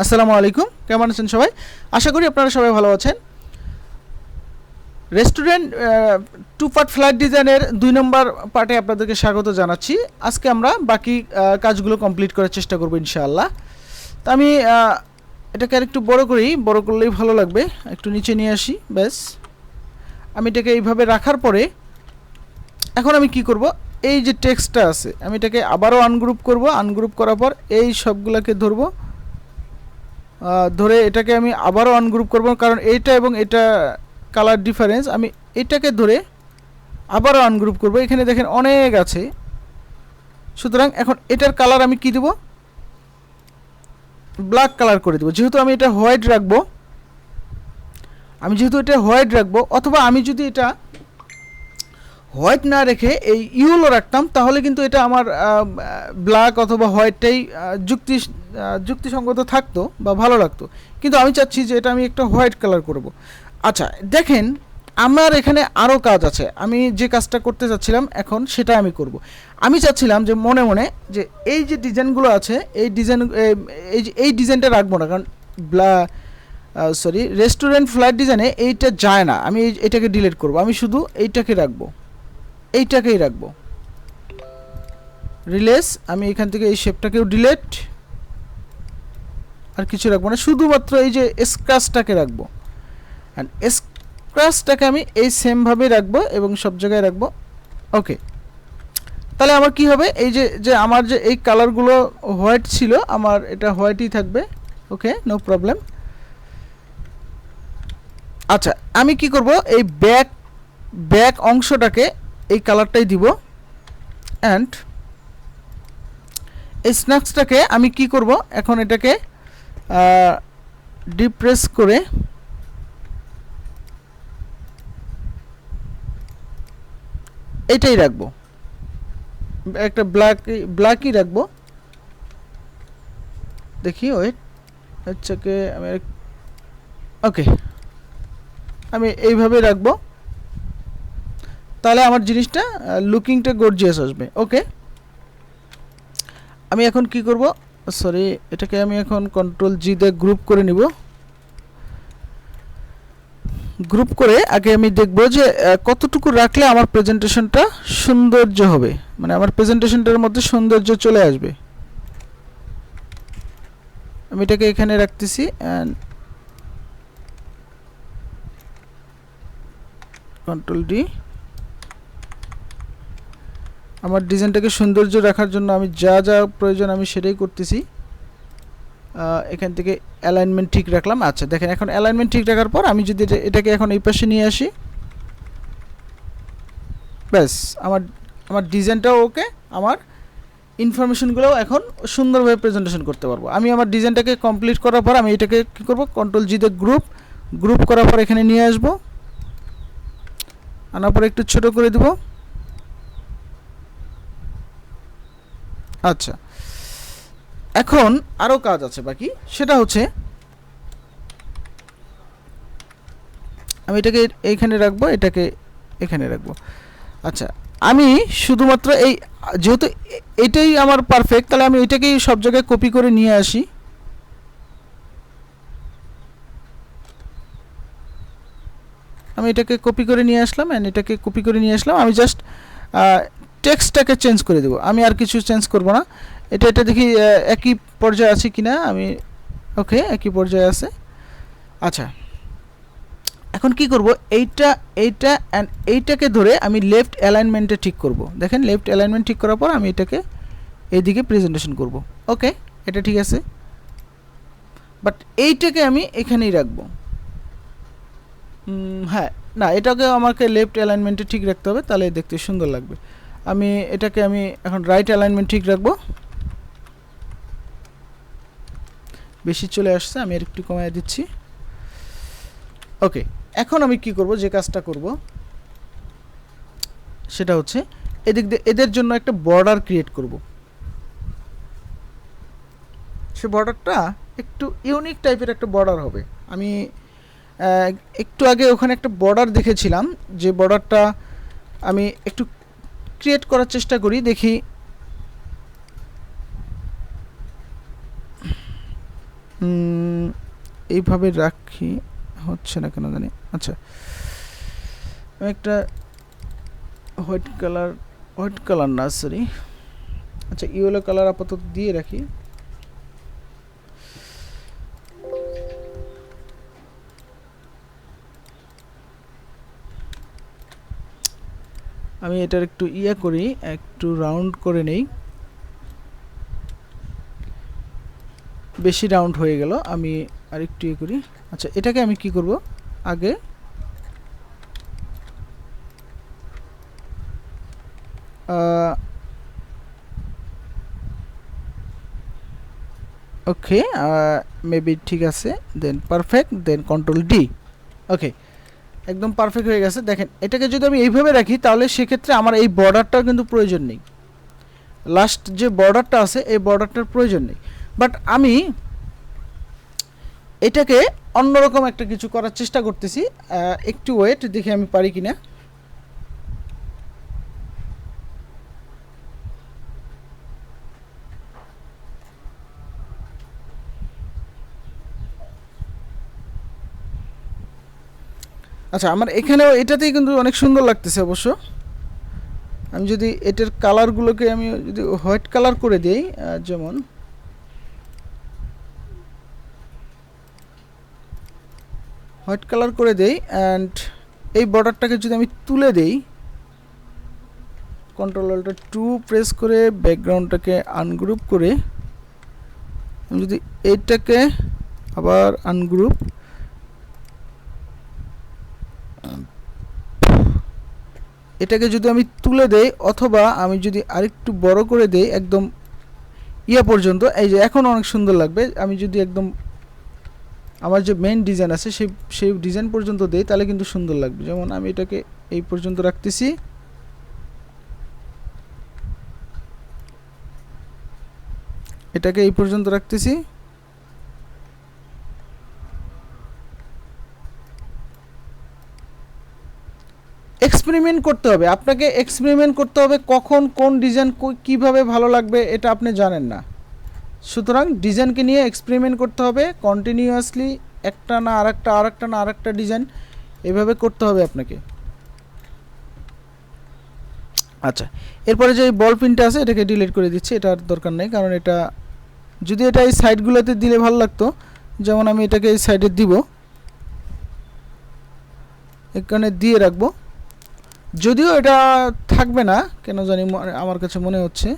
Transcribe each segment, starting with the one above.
আসসালামু আলাইকুম, কেমন আছেন সবাই? আশা করি আপনারা সবাই ভালো আছেন। রেস্টুরেন্ট টু পার্ট ফ্ল্যাট ডিজাইনের 2 নম্বর পার্টে আপনাদেরকে স্বাগত জানাচ্ছি। আজকে আমরা বাকি কাজগুলো কমপ্লিট করার চেষ্টা করব ইনশাআল্লাহ। তো আমি এটাকে আরেকটু বড় করি, বড় করলেই ভালো লাগবে। একটু নিচে নিয়ে আসি, ব্যাস। আমি এটাকে এইভাবে রাখার পরে এখন আমি কি করব, এই যে টেক্সটটা আছে আমি এটাকে আবারও আনগ্রুপ করব। আনগ্রুপ করার পর এই সবগুলোকে ধরবো, ধরে এটাকে আমি আবারও আনগ্রুপ করব, কারণ এইটা এবং এটা কালার ডিফারেন্স। আমি এটাকে ধরে আবারও আনগ্রুপ করব। এখানে দেখেন অনেক আছে, সুতরাং এখন এটার কালার আমি কি দেব, ব্ল্যাক কালার করে দেব। যেহেতু আমি এটা হোয়াইট রাখবো, অথবা আমি যদি এটা হোয়াইট না রেখে এই ইউলো রাখতাম, তাহলে কিন্তু এটা আমার ব্ল্যাক অথবা হোয়াইটটাই যুক্তিসঙ্গত থাকতো বা ভালো লাগতো। কিন্তু আমি চাচ্ছি যে এটা আমি একটা হোয়াইট কালার করব। আচ্ছা দেখেন, আমার এখানে আরও কাজ আছে। আমি যে কাজটা করতে চাচ্ছিলাম এখন সেটা আমি করব। আমি চাচ্ছিলাম যে মনে মনে যে এই যে ডিজাইনগুলো আছে এই ডিজাইনটা রাখবো না, কারণ রেস্টুরেন্ট ফ্ল্যাট ডিজাইনে এইটা যায় না। আমি এটাকে ডিলিট করব। আমি শুধু এইটাকেই রাখবো। রিলেস, আমি এখান থেকে এই শেপটাকেও ডিলিট, আর কিছু রাখবো না, শুধুমাত্র এই যে স্ক্র্যাচটাকে রাখবো। অ্যান্ড স্ক্র্যাচটাকে আমি এই সেমভাবে রাখবো এবং সব জায়গায় রাখবো। ওকে, তাহলে আমার কি হবে, এই যে আমার যে এই কালারগুলো হোয়াইট ছিল, আমার এটা হোয়াইটই থাকবে। ওকে, নো প্রবলেম। আচ্ছা, আমি কি করব, এই ব্যাক অংশটাকে এই কালারটাই দিব। অ্যান্ড এই স্ন্যাক্সটাকে আমি কি করব, এখন এটাকে ডিপ্রেস করে এটাই রাখবো, একটা ব্ল্যাকই রাখবো। দেখি ওয়েট, আচ্ছাকে আমি ওকে, আমি এইভাবে রাখবো। তাহলে আমার জিনিসটা লুকিংটা গর্জিয়াস আসবে। ওকে, আমি এখন কি করব, সরি, এটাকে আমি এখন কন্ট্রোল জি দিয়ে গ্রুপ করে নিব। গ্রুপ করে আগে আমি দেখব যে কতটুকু রাখলে আমার প্রেজেন্টেশনটা সৌন্দর্য হবে, মানে আমার প্রেজেন্টেশনটার মধ্যে সৌন্দর্য চলে আসবে। আমি এটাকে এখানে রাখতেছি। অ্যান্ড কন্ট্রোল ডি, আমার ডিজাইনটাকে সৌন্দর্য রাখার জন্য আমি যা যা প্রয়োজন আমি সেটাই করতেছি। এখান থেকে অ্যালাইনমেন্ট ঠিক রাখলাম। আচ্ছা দেখেন, এখন অ্যালাইনমেন্ট ঠিক রাখার পর আমি যদি এটাকে এখন এই পাশে নিয়ে আসি, ব্যাস আমার ডিজাইনটাও ওকে, আমার ইনফরমেশনগুলোও এখন সুন্দরভাবে প্রেজেন্টেশন করতে পারবো। আমি আমার ডিজাইনটাকে কমপ্লিট করার পর আমি এটাকে কী করবো, কন্ট্রোল জিতে গ্রুপ করার পর এখানে নিয়ে আসবো। আনার পর একটু ছোট করে দেবো। আচ্ছা, এখন আরও কাজ আছে বাকি, সেটা হচ্ছে আমি এটাকে এইখানে রাখবো, এটাকে এখানে রাখবো। আচ্ছা, আমি শুধুমাত্র যেহেতু এটাই আমার পারফেক্ট, তাহলে আমি এটাকেই সব জায়গায় কপি করে নিয়ে আসি। আমি এটাকে কপি করে নিয়ে আসলাম, অ্যান্ড এটাকে কপি করে নিয়ে আসলাম। আমি জাস্ট টেক্সটটাকে চেঞ্জ করে দেবো, আমি আর কিছু চেঞ্জ করব না। এটা দেখি একই পর্যায়ে আছে কিনা। আমি ওকে, একই পর্যায়ে আছে। আচ্ছা, এখন কি করব, এইটা অ্যান্ড এইটাকে ধরে আমি লেফট অ্যালাইনমেন্টে ঠিক করব। দেখেন, লেফট অ্যালাইনমেন্ট ঠিক করার পর আমি এটাকে এইদিকে প্রেজেন্টেশন করব। ওকে, এটা ঠিক আছে, বাট এইটাকে আমি এখানেই রাখবো। হ্যাঁ, না, এটাকে আমাকে লেফট অ্যালাইনমেন্টে ঠিক রাখতে হবে, তাহলে দেখতে সুন্দর লাগবে। আমি এটাকে এখন রাইট অ্যালাইনমেন্ট ঠিক রাখবো। বেশি চলে আসছে, আমি আর একটু কমিয়ে দিচ্ছি। ওকে, এখন আমি কি করব, যে কাজটা করব সেটা হচ্ছে এদিক দিয়ে এদের জন্য একটা বর্ডার ক্রিয়েট করব। সে বর্ডারটা একটু ইউনিক টাইপের একটা বর্ডার হবে। আমি একটু আগে ওখানে একটা বর্ডার দেখেছিলাম, যে বর্ডারটা আমি একটু ক্রিয়েট করার চেষ্টা করি, দেখি এইভাবে রাখি, হচ্ছে না কেন জানি। আচ্ছা, আমি একটা হোয়াইট কালার না, সরি, আচ্ছা ইয়েলো কালার আপাতত দিয়ে রাখি। আমি এটার একটু করি, একটু রাউন্ড করে নেই, বেশি রাউন্ড হয়ে গেল, আমি আর একটু করি। আচ্ছা, এটাকে আমি কি করব, আগে ওকে, মেবি ঠিক আছে, দেন পারফেক্ট, দেন কন্ট্রোল ডি। ওকে, একদম পারফেক্ট হয়ে গেছে। দেখেন, এটাকে যদি আমি এইভাবে রাখি তাহলে সেক্ষেত্রে আমার এই বর্ডারটাও কিন্তু প্রয়োজন নেই, লাস্ট যে বর্ডারটা আছে এই বর্ডারটার প্রয়োজন নেই। বাট আমি এটাকে অন্যরকম একটা কিছু করার চেষ্টা করতেছি, একটু ওয়েট, দেখি আমি পারি কিনা। আচ্ছা, আমার এখানেও এটাতেই কিন্তু অনেক সুন্দর লাগতেছে অবশ্য। আমি যদি এটার কালারগুলোকে আমি যদি হোয়াইট কালার করে দিই, যেমন হোয়াইট কালার করে দেই, অ্যান্ড এই বর্ডারটাকে যদি আমি তুলে দেই, কন্ট্রোল অল্টার 2 প্রেস করে ব্যাকগ্রাউন্ডটাকে আনগ্রুপ করে, আমি যদি এইটাকে আবার আনগ্রুপ, এটাকে যদি আমি তুলে দেই, অথবা আমি যদি আরেকটু বড় করে দেই একদম পর্যন্ত, এই যে এখন অনেক সুন্দর লাগবে। আমি যদি একদম আমার যে মেইন ডিজাইন আছে সেই ডিজাইন পর্যন্ত দেই তাহলে কিন্তু সুন্দর লাগবে। যেমন আমি এটাকে এই পর্যন্ত রাখতেছি, এটাকে এই পর্যন্ত রাখতেছি, এক্সপেরিমেন্ট করতে হবে আপনাকে, এক্সপেরিমেন্ট করতে হবে কখন কোন ডিজাইন কীভাবে ভালো লাগবে এটা আপনি জানেন না। সুতরাং ডিজাইনকে নিয়ে এক্সপেরিমেন্ট করতে হবে কন্টিনিউয়াসলি, একটা না আরেকটা, আরেকটা না আরেকটা ডিজাইন, এভাবে করতে হবে আপনাকে। আচ্ছা, এরপরে যে বল পিনটা আছে এটাকে ডিলিট করে দিচ্ছি, এটার দরকার নেই, কারণ এটা যদি এটা এই সাইডগুলোতে দিলে ভালো লাগতো। যেমন আমি এটাকে এই সাইডে দিব, এখানে দিয়ে রাখবো, যদিও এটা থাকবে না কেন জানি, আমার কাছে মনে হচ্ছে।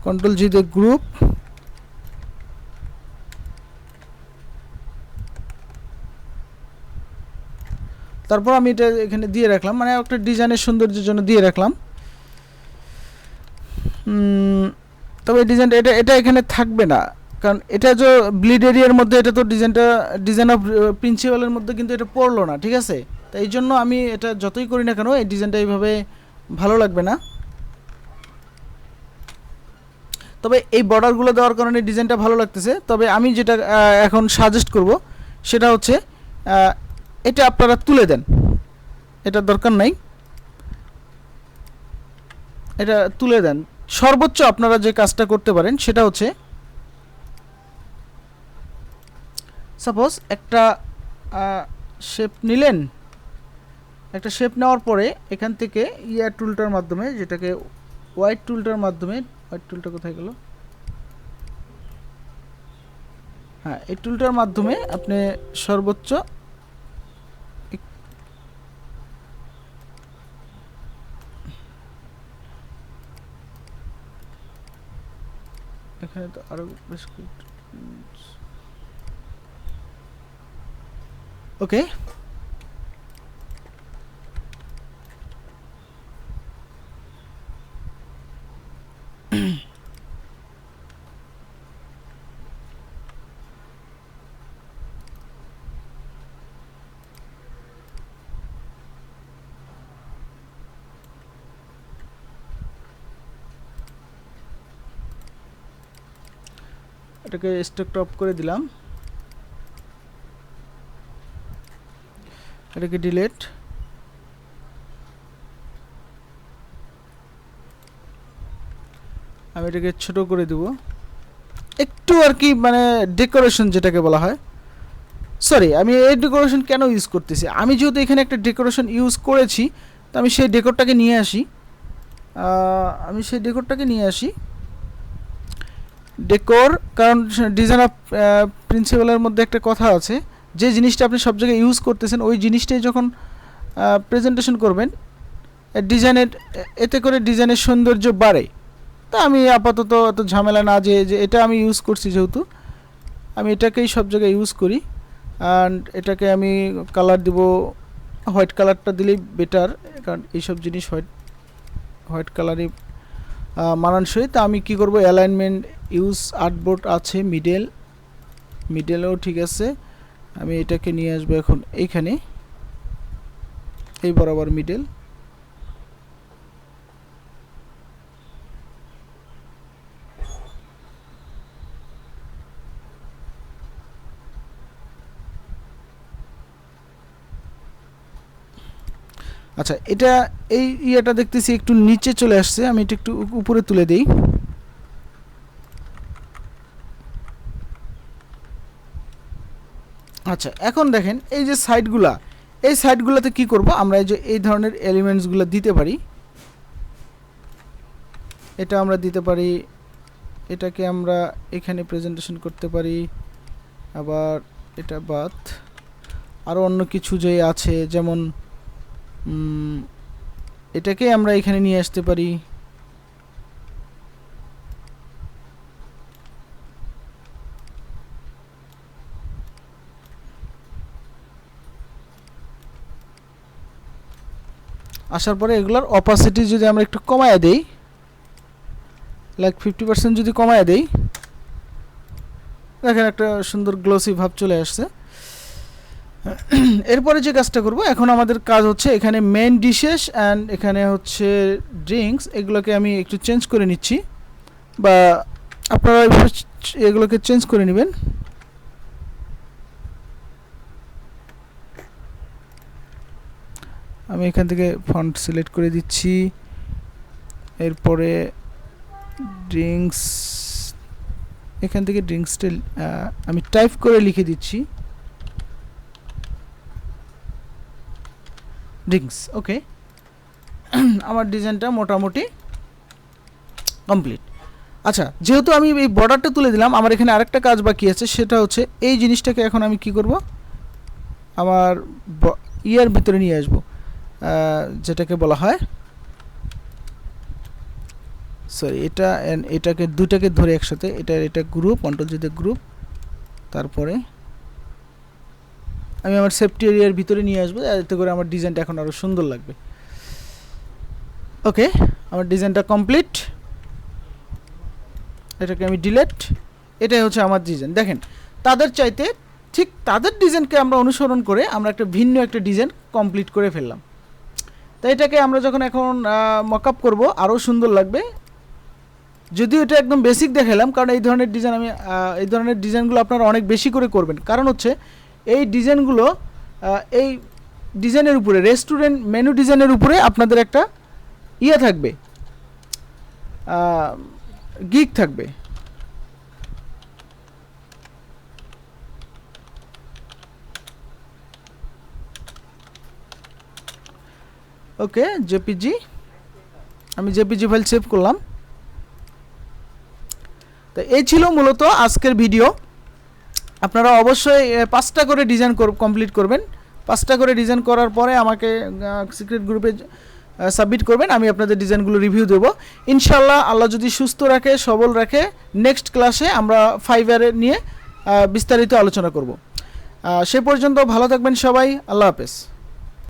কন্ট্রোল জি দিয়ে গ্রুপ, তারপর আমি এটা এখানে দিয়ে রাখলাম, মানে একটা ডিজাইনের সৌন্দর্যের জন্য দিয়ে রাখলাম। তবে ডিজাইনটা এটা এখানে থাকবে না, কারণ এটা যে ব্লিড এরিয়ার মধ্যে, এটা তো ডিজাইন অফ প্রিন্সিপালের মধ্যে কিন্তু এটা পড়লো না, ঠিক আছে। তো এই জন্য আমি এটা যতই করি না কেন এই ডিজাইনটা এইভাবে ভালো লাগবে না। তবে এই বর্ডারগুলো দেওয়ার কারণে ডিজাইনটা ভালো লাগতেছে। তবে আমি যেটা এখন সাজেস্ট করব সেটা হচ্ছে এটা আপনারা তুলে দেন, এটা দরকার নাই, এটা তুলে দেন। সর্বোচ্চ আপনারা যে কাজটা করতে পারেন সেটা হচ্ছে, সাপোজ একটা শেপ নিলেন, একটা শেপ নেওয়ার পরে এখান থেকে টুলটার মাধ্যমে, যেটাকে হোয়াইট টুলটার মাধ্যমে, হোয়াইট টুলটা কোথায় গেল, হ্যাঁ এই টুলটার মাধ্যমে আপনি সর্বোচ্চ এখানে তো আরো বেশ ওকে, এটাকে স্টক টপ করে দিলাম। এটাকে ডিলিট। আমি এটাকে ছোট করে দেব একটু আর কি, মানে ডেকোরেশন যেটাকে বলা হয়। সরি, আমি এই ডেকোরেশন কেন ইউজ করতেছি, আমি যেহেতু এখানে একটা ডেকোরেশন ইউজ করেছি, তো আমি সেই ডেকোরটাকে নিয়ে আসি। ডেকোর, কারণ ডিজাইন অফ প্রিন্সিপালের মধ্যে একটা কথা আছে, যে জিনিসটা আপনি সব জায়গায় ইউজ করতেছেন ওই জিনিসটাই যখন প্রেজেন্টেশন করবেন ডিজাইনের, এতে করে ডিজাইনের সৌন্দর্য বাড়ে। তা আমি আপাতত এত ঝামেলা না, যে এটা আমি ইউজ করছি যেহেতু আমি এটাকেই সব জায়গায় ইউজ করি। অ্যান্ড এটাকে আমি কালার দিব, হোয়াইট কালারটা দিলেই বেটার, কারণ এইসব জিনিস হোয়াইট কালারই মানানসই। তা আমি কি করব, অ্যালাইনমেন্ট ইউজ আর্টবোর্ড আছে, মিডেলও ঠিক আছে। আমি এটাকে নিয়ে আসবো এখন এইখানে, এই বরাবর মিডল। আচ্ছা, এটা এই ইয়েটা দেখতেছি একটু নিচে চলে আসছে, আমি এটা একটু উপরে তুলে দেই। আচ্ছা, এখন দেখেন এই যে সাইডগুলা, এই সাইডগুলোতে কি করব, আমরা এই যে এই ধরনের এলিমেন্টসগুলো দিতে পারি। এটা আমরা দিতে পারি, এটাকে আমরা এখানে প্রেজেন্টেশন করতে পারি। আবার এটা বাদ, আরও অন্য কিছু যে আছে, যেমন এটাকে আমরা এখানে নিয়ে আসতে পারি। আসার পরে এগুলার অপাসিটি যদি আমরা একটু কমায় দেই, লাইক 50% যদি কমায় দেই, দেখেন একটা সুন্দর গ্লোসি ভাব চলে আসছে। এরপরে যে কাজটা করব, এখন আমাদের কাজ হচ্ছে এখানে মেইন ডিশেস অ্যান্ড এখানে হচ্ছে ড্রিঙ্কস, এগুলোকে আমি একটু চেঞ্জ করে নিচ্ছি, বা আপনারা এগুলোকে চেঞ্জ করে নেবেন। আমি এখান থেকে ফন্ট সিলেক্ট করে দিচ্ছি। এরপরে ড্রিঙ্কস, এখান থেকে ড্রিঙ্কসটা আমি টাইপ করে লিখে দিচ্ছি, ড্রিঙ্কস। ওকে, আমার ডিজাইনটা মোটামুটি কমপ্লিট। আচ্ছা, যেহেতু আমি এই বর্ডারটা তুলে দিলাম, আমার এখানে আরেকটা কাজ বাকি আছে, সেটা হচ্ছে এই জিনিসটাকে এখন আমি কি করব, আমার ইয়ার ভিতরে নিয়ে আসবো, যেটাকে বলা হয়, সরি এটাকে দুটাকে ধরে একসাথে, এটা গ্রুপ, কন্ট্রোল যেতে গ্রুপ, তারপরে আমি আমার সেফটি এরিয়ার ভিতরে নিয়ে আসবো, এতে করে আমার ডিজাইনটা এখন আরও সুন্দর লাগবে। ওকে, আমার ডিজাইনটা কমপ্লিট। এটাকে আমি ডিলিট। এটাই হচ্ছে আমার ডিজাইন। দেখেন, তাদের চাইতে ঠিক তাদের ডিজাইনকে আমরা অনুসরণ করে আমরা একটা ভিন্ন একটা ডিজাইন কমপ্লিট করে ফেললাম। তো এটাকে আমরা যখন এখন মকআপ করব আরও সুন্দর লাগবে। যদিও এটা একদম বেসিক দেখালাম, কারণ এই ধরনের ডিজাইন এই ধরনের ডিজাইনগুলো আপনারা অনেক বেশি করে করবেন, কারণ হচ্ছে এই ডিজাইনগুলো এই ডিজাইনের উপরে, রেস্টুরেন্ট মেনু ডিজাইনের উপরে আপনাদের একটা ইয়ে থাকবে, গিগ থাকবে। ওকে, জেপিজি, আমি জেপিজি ফাইল সেভ করলাম। তো এই ছিল মূলত আজকের ভিডিও। আপনারা অবশ্যই 5টা করে ডিজাইন কমপ্লিট করবেন। 5টা করে ডিজাইন করার পরে আমাকে সিক্রেট গ্রুপে সাবমিট করবেন, আমি আপনাদের ডিজাইনগুলো রিভিউ দেবো ইনশাল্লাহ। আল্লাহ যদি সুস্থ রাখে, সবল রাখে, নেক্সট ক্লাসে আমরা ফাইবার নিয়ে বিস্তারিত আলোচনা করব। সে পর্যন্ত ভালো থাকবেন সবাই, আল্লাহ হাফেজ।